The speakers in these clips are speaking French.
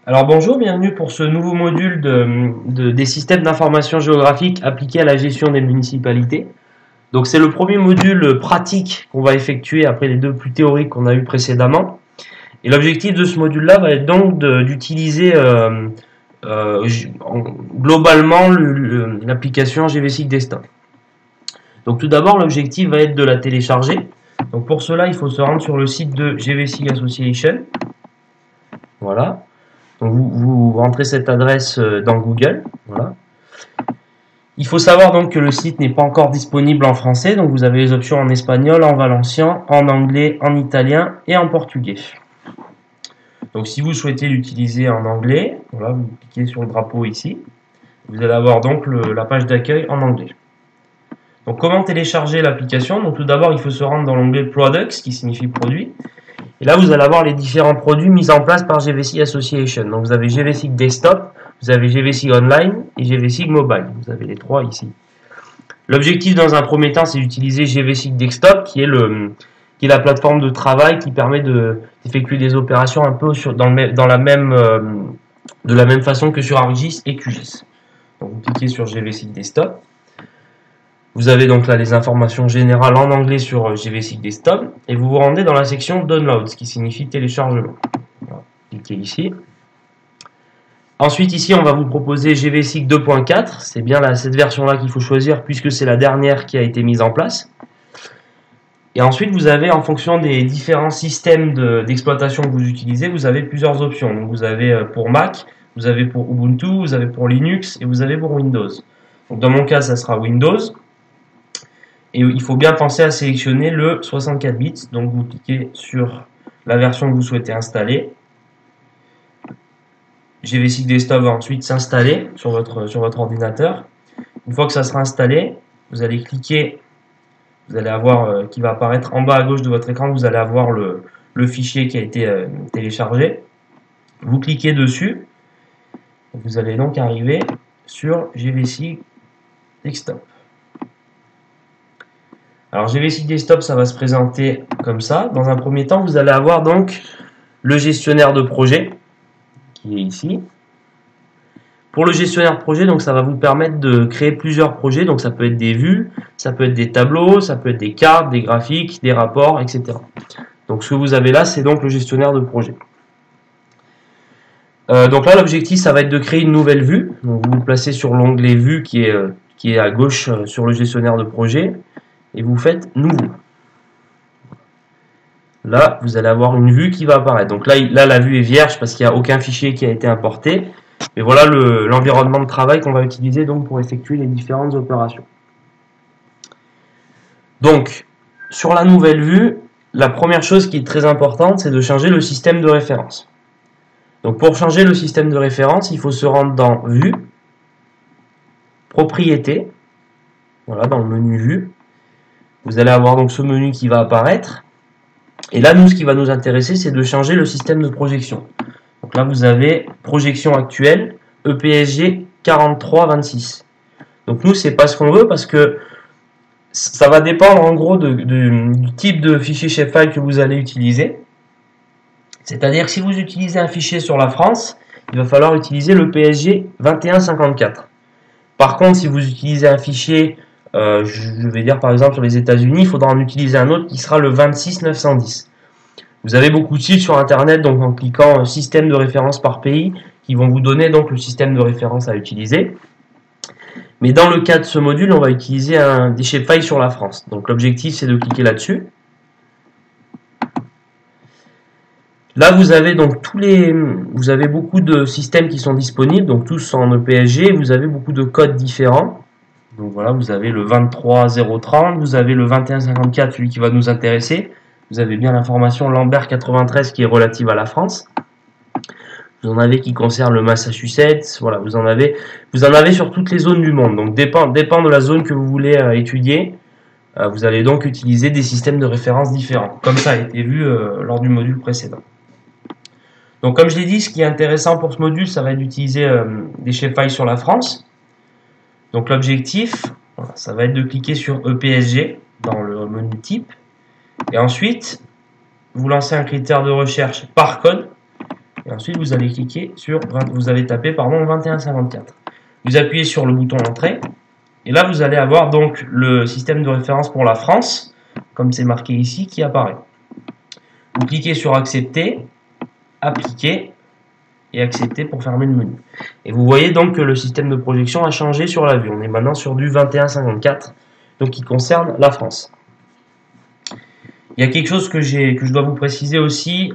Alors bonjour, bienvenue pour ce nouveau module des systèmes d'information géographique appliqués à la gestion des municipalités. Donc c'est le premier module pratique qu'on va effectuer après les deux plus théoriques qu'on a eu précédemment. Et l'objectif de ce module-là va être donc d'utiliser globalement l'application GVSIG Desktop. Donc tout d'abord, l'objectif va être de la télécharger. Donc pour cela, il faut se rendre sur le site de GVSIG Association. Voilà. Donc vous rentrez cette adresse dans Google. Voilà. Il faut savoir donc que le site n'est pas encore disponible en français, donc vous avez les options en espagnol, en valencien, en anglais, en italien et en portugais. Donc si vous souhaitez l'utiliser en anglais, voilà, vous cliquez sur le drapeau ici. Vous allez avoir donc la page d'accueil en anglais. Donc comment télécharger l'application? Donc tout d'abord, il faut se rendre dans l'onglet Products, qui signifie produit. Et là, vous allez avoir les différents produits mis en place par GVSIG Association. Donc vous avez GVSIG Desktop, vous avez GVSIG Online et GVSIG Mobile. Vous avez les trois ici. L'objectif dans un premier temps, c'est d'utiliser GVSIG Desktop, qui est la plateforme de travail qui permet d'effectuer des opérations un peu de la même façon que sur ArcGIS et QGIS. Donc vous cliquez sur GVSIG Desktop. Vous avez donc là les informations générales en anglais sur GVSIG Desktop et vous vous rendez dans la section Download, ce qui signifie téléchargement. Voilà. Cliquez ici. Ensuite ici on va vous proposer GVSIG 2.4, c'est bien cette version-là qu'il faut choisir puisque c'est la dernière qui a été mise en place. Et ensuite vous avez en fonction des différents systèmes d'exploitation que vous utilisez, vous avez plusieurs options. Donc vous avez pour Mac, vous avez pour Ubuntu, vous avez pour Linux et vous avez pour Windows. Donc dans mon cas ça sera Windows. Et il faut bien penser à sélectionner le 64 bits. Donc vous cliquez sur la version que vous souhaitez installer. GVSIG Desktop va ensuite s'installer sur votre ordinateur. Une fois que ça sera installé, vous allez cliquer, vous allez avoir qui va apparaître en bas à gauche de votre écran, vous allez avoir le fichier qui a été téléchargé. Vous cliquez dessus, vous allez donc arriver sur GVSIG Desktop. Alors GVSIG Desktop, ça va se présenter comme ça. Dans un premier temps, vous allez avoir donc le gestionnaire de projet qui est ici. Pour le gestionnaire de projet, donc ça va vous permettre de créer plusieurs projets. Donc ça peut être des vues, ça peut être des tableaux, ça peut être des cartes, des graphiques, des rapports, etc. Donc ce que vous avez là, c'est donc le gestionnaire de projet. Donc là, l'objectif, ça va être de créer une nouvelle vue. Donc vous vous placez sur l'onglet vue qui est à gauche sur le gestionnaire de projet. Et vous faites nouveau. Là, vous allez avoir une vue qui va apparaître. Donc là la vue est vierge parce qu'il n'y a aucun fichier qui a été importé. Et voilà l'environnement de travail qu'on va utiliser donc pour effectuer les différentes opérations. Donc, sur la nouvelle vue, la première chose qui est très importante, c'est de changer le système de référence. Donc pour changer le système de référence, il faut se rendre dans Vue, Propriétés, voilà, dans le menu Vue. Vous allez avoir donc ce menu qui va apparaître. Et là, nous, ce qui va nous intéresser, c'est de changer le système de projection. Donc là, vous avez projection actuelle, EPSG 4326. Donc nous, c'est pas ce qu'on veut parce que ça va dépendre en gros du type de fichier shapefile que vous allez utiliser. C'est-à-dire que si vous utilisez un fichier sur la France, il va falloir utiliser le PSG 2154. Par contre, si vous utilisez un fichier je vais dire par exemple sur les États-Unis, il faudra en utiliser un autre qui sera le 26910. Vous avez beaucoup de sites sur internet, donc en cliquant système de référence par pays, qui vont vous donner donc le système de référence à utiliser. Mais dans le cas de ce module, on va utiliser des shapefiles sur la France. Donc l'objectif c'est de cliquer là-dessus. Là vous avez donc vous avez beaucoup de systèmes qui sont disponibles, donc tous en EPSG, vous avez beaucoup de codes différents. Donc voilà, vous avez le 23030, vous avez le 2154, celui qui va nous intéresser. Vous avez bien l'information Lambert 93 qui est relative à la France. Vous en avez qui concerne le Massachusetts. Voilà, vous en avez sur toutes les zones du monde. Donc dépend de la zone que vous voulez étudier. Vous allez donc utiliser des systèmes de référence différents, comme ça a été vu lors du module précédent. Donc comme je l'ai dit, ce qui est intéressant pour ce module, ça va être d'utiliser des shapefiles sur la France. Donc l'objectif, ça va être de cliquer sur EPSG dans le menu type. Et ensuite, vous lancez un critère de recherche par code. et ensuite vous allez cliquer sur, vous allez taper pardon 2154. Vous appuyez sur le bouton Entrée, et là vous allez avoir donc le système de référence pour la France, comme c'est marqué ici, qui apparaît. Vous cliquez sur Accepter, Appliquer, et Accepter pour fermer le menu. Et vous voyez donc que le système de projection a changé sur la vue. On est maintenant sur du 2154, donc qui concerne la France. Il y a quelque chose que je dois vous préciser aussi.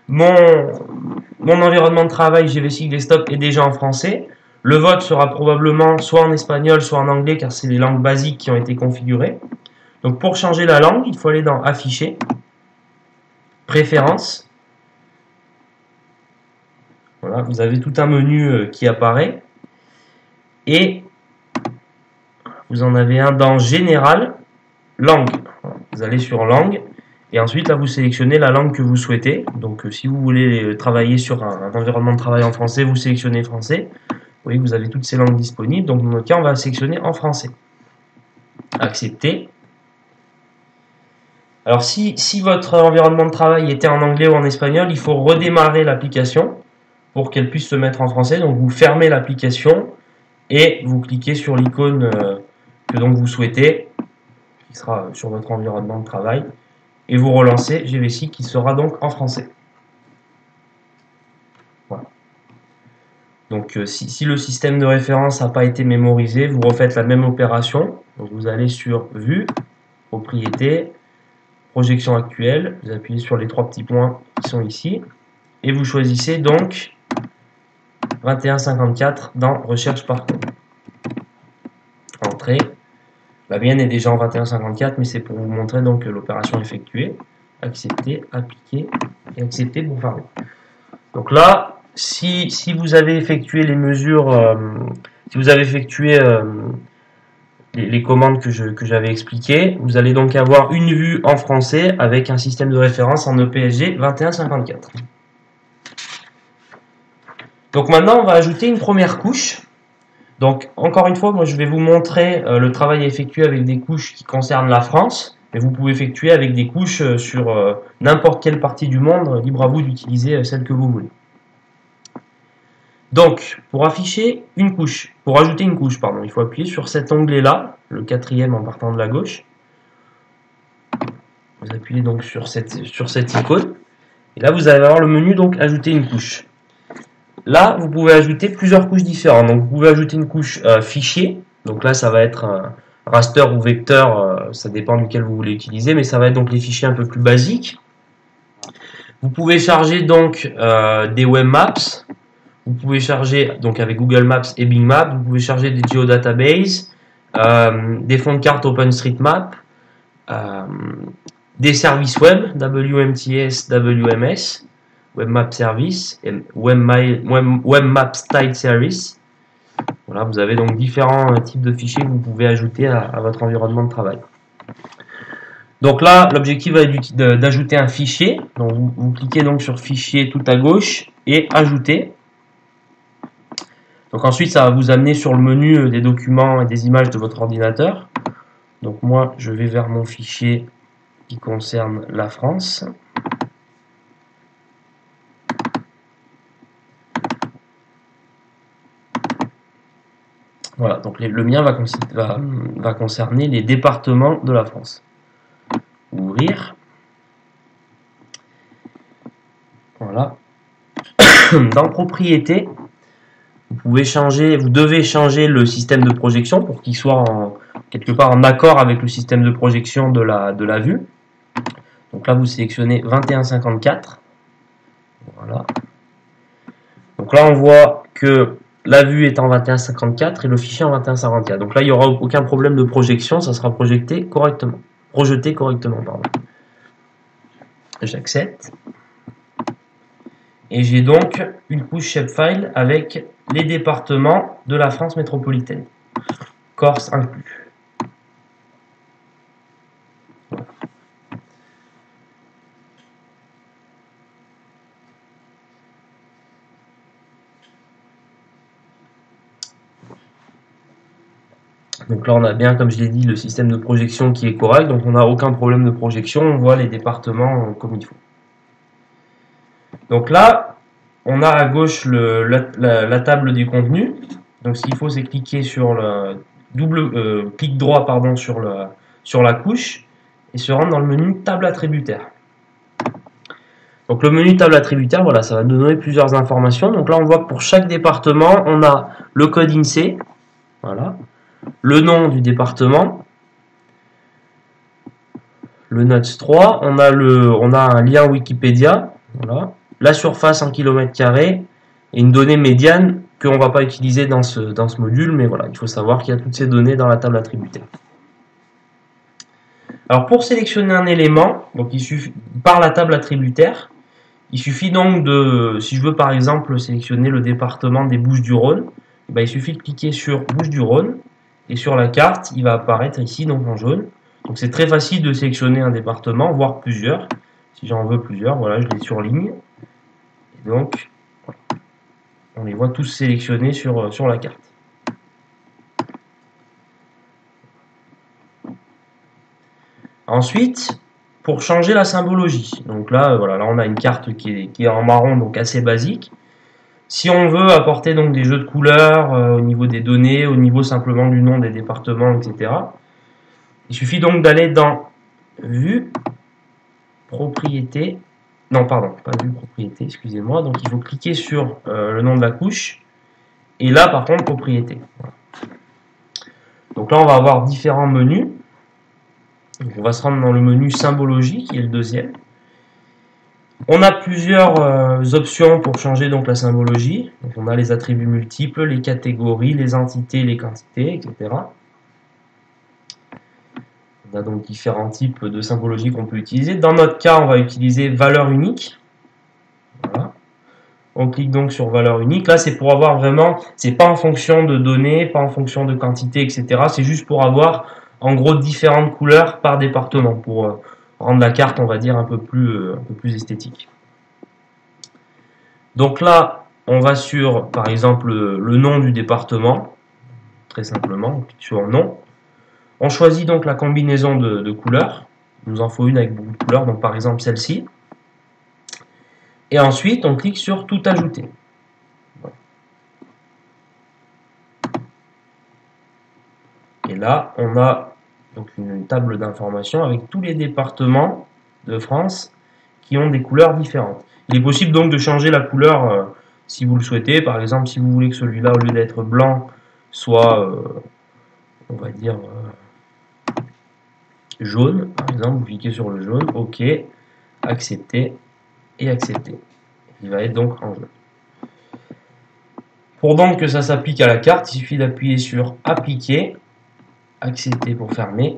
Mon environnement de travail GVSig Desktop est déjà en français. Le vote sera probablement soit en espagnol, soit en anglais, car c'est les langues basiques qui ont été configurées. Donc pour changer la langue, il faut aller dans Afficher, Préférences. Voilà, vous avez tout un menu qui apparaît. Et vous en avez un dans Général, Langue. Vous allez sur Langue. Et ensuite, là, vous sélectionnez la langue que vous souhaitez. Donc, si vous voulez travailler sur un environnement de travail en français, vous sélectionnez français. Vous voyez que vous avez toutes ces langues disponibles. Donc, dans notre cas, on va sélectionner en français. Accepter. Alors, si votre environnement de travail était en anglais ou en espagnol, il faut redémarrer l'application pour qu'elle puisse se mettre en français. Donc, vous fermez l'application et vous cliquez sur l'icône que donc vous souhaitez, qui sera sur votre environnement de travail. Et vous relancez GVSig qui sera donc en français. Voilà. Donc si le système de référence n'a pas été mémorisé, vous refaites la même opération. Donc vous allez sur Vue, Propriétés, Projection actuelle, vous appuyez sur les trois petits points qui sont ici, et vous choisissez donc 2154 dans Recherche par code. Entrée. La mienne est déjà en 2154, mais c'est pour vous montrer donc l'opération effectuée. Accepter, appliquer et accepter pour fermer. Donc là, si vous avez effectué les mesures, si vous avez effectué les commandes que j'avais expliquées, vous allez donc avoir une vue en français avec un système de référence en EPSG 2154. Donc maintenant, on va ajouter une première couche. Donc, encore une fois, moi je vais vous montrer le travail effectué avec des couches qui concernent la France, mais vous pouvez effectuer avec des couches sur n'importe quelle partie du monde, libre à vous d'utiliser celle que vous voulez. Donc, pour afficher une couche, pour ajouter une couche, pardon, il faut appuyer sur cet onglet-là, le quatrième en partant de la gauche. Vous appuyez donc sur cette icône, et là vous allez avoir le menu donc ajouter une couche. Là, vous pouvez ajouter plusieurs couches différentes. Donc, vous pouvez ajouter une couche fichier. Donc là, ça va être un raster ou vecteur, ça dépend duquel vous voulez utiliser, mais ça va être donc les fichiers un peu plus basiques. Vous pouvez charger donc des web maps. Vous pouvez charger donc avec Google Maps et Bing Maps. Vous pouvez charger des geodatabases, des fonds de carte OpenStreetMap, des services web, WMTS, WMS. Webmap Service et Webmap Style Service. Voilà, vous avez donc différents types de fichiers que vous pouvez ajouter à votre environnement de travail. Donc là, l'objectif va être d'ajouter un fichier. Donc vous cliquez donc sur Fichier tout à gauche et Ajouter. Donc ensuite, ça va vous amener sur le menu des documents et des images de votre ordinateur. Donc moi, je vais vers mon fichier qui concerne la France. Voilà, donc le mien va concerner les départements de la France. Ouvrir. Voilà. Dans Propriétés, vous devez changer le système de projection pour qu'il soit quelque part en accord avec le système de projection de la vue. Donc là, vous sélectionnez 2154. Voilà. Donc là, on voit que la vue est en 2154 et le fichier en 2154. Donc là, il n'y aura aucun problème de projection, ça sera projeté correctement. Pardon. J'accepte. Et j'ai donc une couche shapefile avec les départements de la France métropolitaine. Corse inclus. Voilà. Donc là, on a bien, comme je l'ai dit, le système de projection qui est correct. Donc on n'a aucun problème de projection. On voit les départements comme il faut. Donc là, on a à gauche la table des contenus. Donc ce qu'il faut, c'est cliquer sur le clic droit pardon, sur la couche et se rendre dans le menu table attributaire. Donc le menu table attributaire, voilà, ça va nous donner plusieurs informations. Donc là, on voit que pour chaque département, on a le code INSEE, voilà, le nom du département, le NUTS 3, on a un lien Wikipédia, voilà, la surface en kilomètres carrés et une donnée médiane qu'on ne va pas utiliser dans ce module, mais voilà, il faut savoir qu'il y a toutes ces données dans la table attributaire. Alors pour sélectionner un élément, donc il suffit par la table attributaire, il suffit donc de, si je veux par exemple sélectionner le département des Bouches-du-Rhône, il suffit de cliquer sur Bouches-du-Rhône et sur la carte, il va apparaître ici donc en jaune. Donc c'est très facile de sélectionner un département, voire plusieurs. Si j'en veux plusieurs, voilà, je les surligne. Et donc, voilà, on les voit tous sélectionnés sur la carte. Ensuite, pour changer la symbologie, donc là, voilà, là on a une carte qui est en marron, donc assez basique. Si on veut apporter donc des jeux de couleurs au niveau des données, au niveau simplement du nom des départements, etc., il suffit donc d'aller dans Vue, Propriété, non pardon, pas Vue, Propriété, excusez-moi, donc il faut cliquer sur le nom de la couche, et là par contre Propriété. Voilà. Donc là on va avoir différents menus. Donc on va se rendre dans le menu Symbologie, qui est le deuxième. On a plusieurs options pour changer donc la symbologie. Donc on a les attributs multiples, les catégories, les entités, les quantités, etc. On a donc différents types de symbologie qu'on peut utiliser. Dans notre cas, on va utiliser valeur unique. Voilà. On clique donc sur valeur unique. Là, c'est pour avoir vraiment, c'est pas en fonction de données, pas en fonction de quantité, etc. C'est juste pour avoir en gros différentes couleurs par département, pour rendre la carte, on va dire, un peu plus esthétique. Donc là, on va sur, par exemple, le nom du département, très simplement, on clique sur nom. On choisit donc la combinaison de couleurs. Il nous en faut une avec beaucoup de couleurs, donc par exemple celle-ci. Et ensuite, on clique sur tout ajouter. Voilà. Et là, on a donc une table d'information avec tous les départements de France qui ont des couleurs différentes. Il est possible donc de changer la couleur si vous le souhaitez. Par exemple, si vous voulez que celui-là, au lieu d'être blanc, soit, on va dire, jaune, par exemple, vous cliquez sur le jaune, OK, accepter et accepter. Il va être donc en jaune. Pour donc que ça s'applique à la carte, il suffit d'appuyer sur appliquer, accepter pour fermer.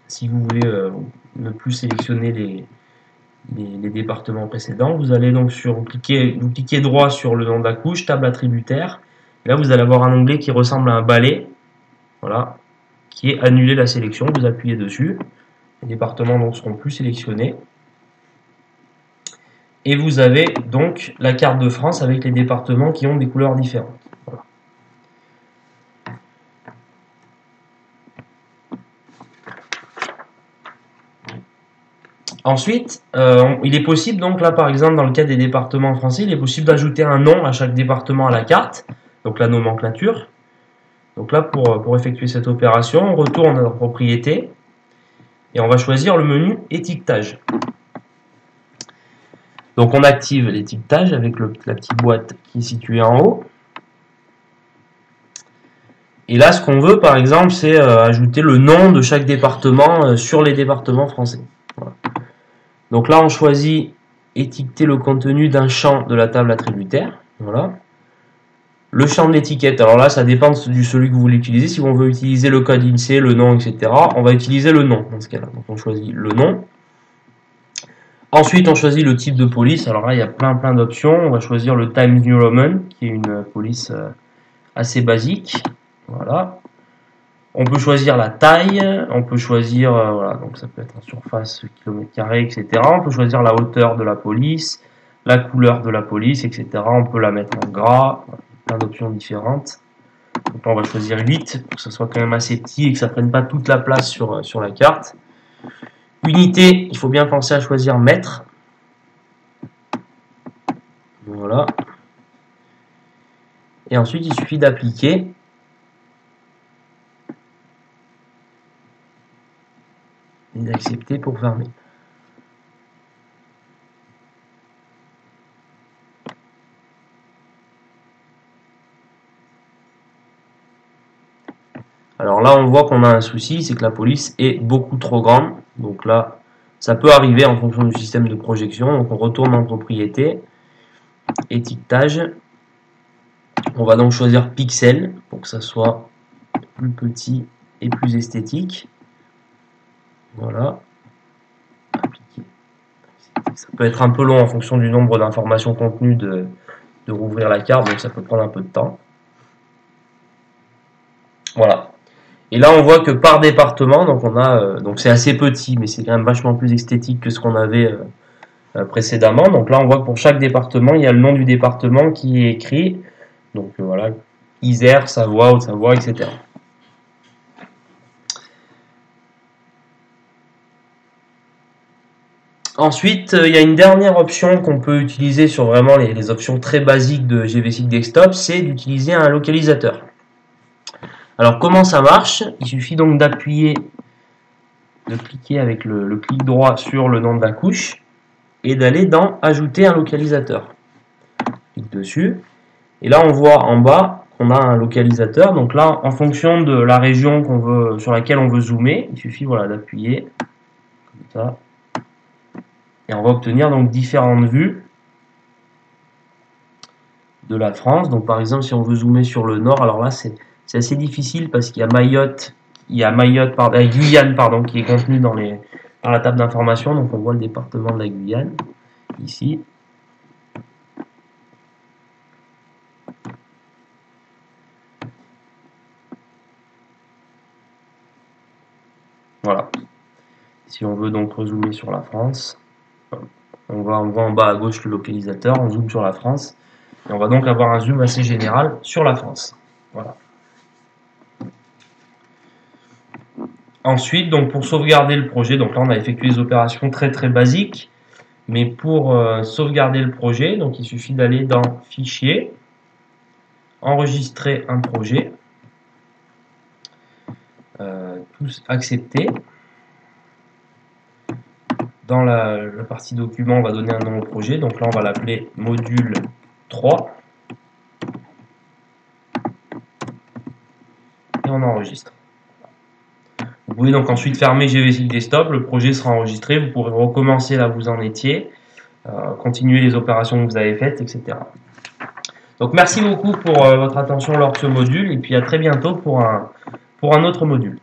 Si vous voulez ne plus sélectionner les départements précédents, vous allez donc vous cliquez droit sur le nom de la couche, table attributaire. Et là, vous allez avoir un onglet qui ressemble à un balai, voilà, qui est annuler la sélection. Vous appuyez dessus, les départements donc seront plus sélectionnés. Et vous avez donc la carte de France avec les départements qui ont des couleurs différentes. Voilà. Ensuite, il est possible, donc là par exemple dans le cas des départements français, il est possible d'ajouter un nom à chaque département à la carte, donc la nomenclature. Donc là pour effectuer cette opération, on retourne à notre propriété et on va choisir le menu étiquetage. Donc on active l'étiquetage avec la petite boîte qui est située en haut. Et là ce qu'on veut par exemple c'est ajouter le nom de chaque département sur les départements français. Voilà. Donc là on choisit étiqueter le contenu d'un champ de la table attributaire. Voilà. Le champ de l'étiquette, alors là ça dépend de celui que vous voulez utiliser. Si on veut utiliser le code INSEE, le nom, etc., on va utiliser le nom dans ce cas-là. Donc on choisit le nom. Ensuite, on choisit le type de police. Alors là, il y a plein d'options. On va choisir le Times New Roman, qui est une police assez basique. Voilà. On peut choisir la taille. On peut choisir, voilà, donc ça peut être en surface, kilomètre carré, etc. On peut choisir la hauteur de la police, la couleur de la police, etc. On peut la mettre en gras. Voilà, plein d'options différentes. Donc là, on va choisir 8 pour que ça soit quand même assez petit et que ça prenne pas toute la place sur la carte. Unité, il faut bien penser à choisir mètre. Voilà. Et ensuite, il suffit d'appliquer. Et d'accepter pour fermer. Alors là, on voit qu'on a un souci, c'est que la police est beaucoup trop grande. Donc là, ça peut arriver en fonction du système de projection. Donc on retourne en propriété, étiquetage. On va donc choisir pixel pour que ça soit plus petit et plus esthétique. Voilà. Appliquer. Ça peut être un peu long en fonction du nombre d'informations contenues de rouvrir la carte, donc ça peut prendre un peu de temps. Voilà. Et là, on voit que par département, donc on a, donc c'est assez petit, mais c'est quand même vachement plus esthétique que ce qu'on avait précédemment. Donc là, on voit que pour chaque département, il y a le nom du département qui est écrit. Donc voilà, Isère, Savoie, Haute-Savoie, etc. Ensuite, il y a une dernière option qu'on peut utiliser sur vraiment les options très basiques de GVSIG Desktop, c'est d'utiliser un localisateur. Alors comment ça marche? Il suffit donc d'appuyer, de cliquer avec le clic droit sur le nom de la couche et d'aller dans Ajouter un localisateur. Clique dessus et là on voit en bas qu'on a un localisateur. Donc là, en fonction de la région qu'on veut, sur laquelle on veut zoomer, il suffit voilà, d'appuyer comme ça. Et on va obtenir donc différentes vues de la France. Donc par exemple, si on veut zoomer sur le nord, alors là c'est assez difficile parce qu'il y a Guyane pardon, qui est contenu dans la table d'information. Donc on voit le département de la Guyane ici. Voilà. Si on veut donc rezoomer sur la France, on voit en bas à gauche le localisateur, on zoome sur la France. Et on va donc avoir un zoom assez général sur la France. Voilà. Ensuite, donc pour sauvegarder le projet, donc là on a effectué des opérations très basiques, mais pour sauvegarder le projet, donc il suffit d'aller dans Fichier, Enregistrer un projet, tous accepter. Dans la partie document, on va donner un nom au projet, donc là on va l'appeler module 3. Et on enregistre. Vous pouvez donc ensuite fermer GVSIG Desktop, le projet sera enregistré, vous pourrez recommencer là où vous en étiez, continuer les opérations que vous avez faites, etc. Donc merci beaucoup pour votre attention lors de ce module, et puis à très bientôt pour un autre module.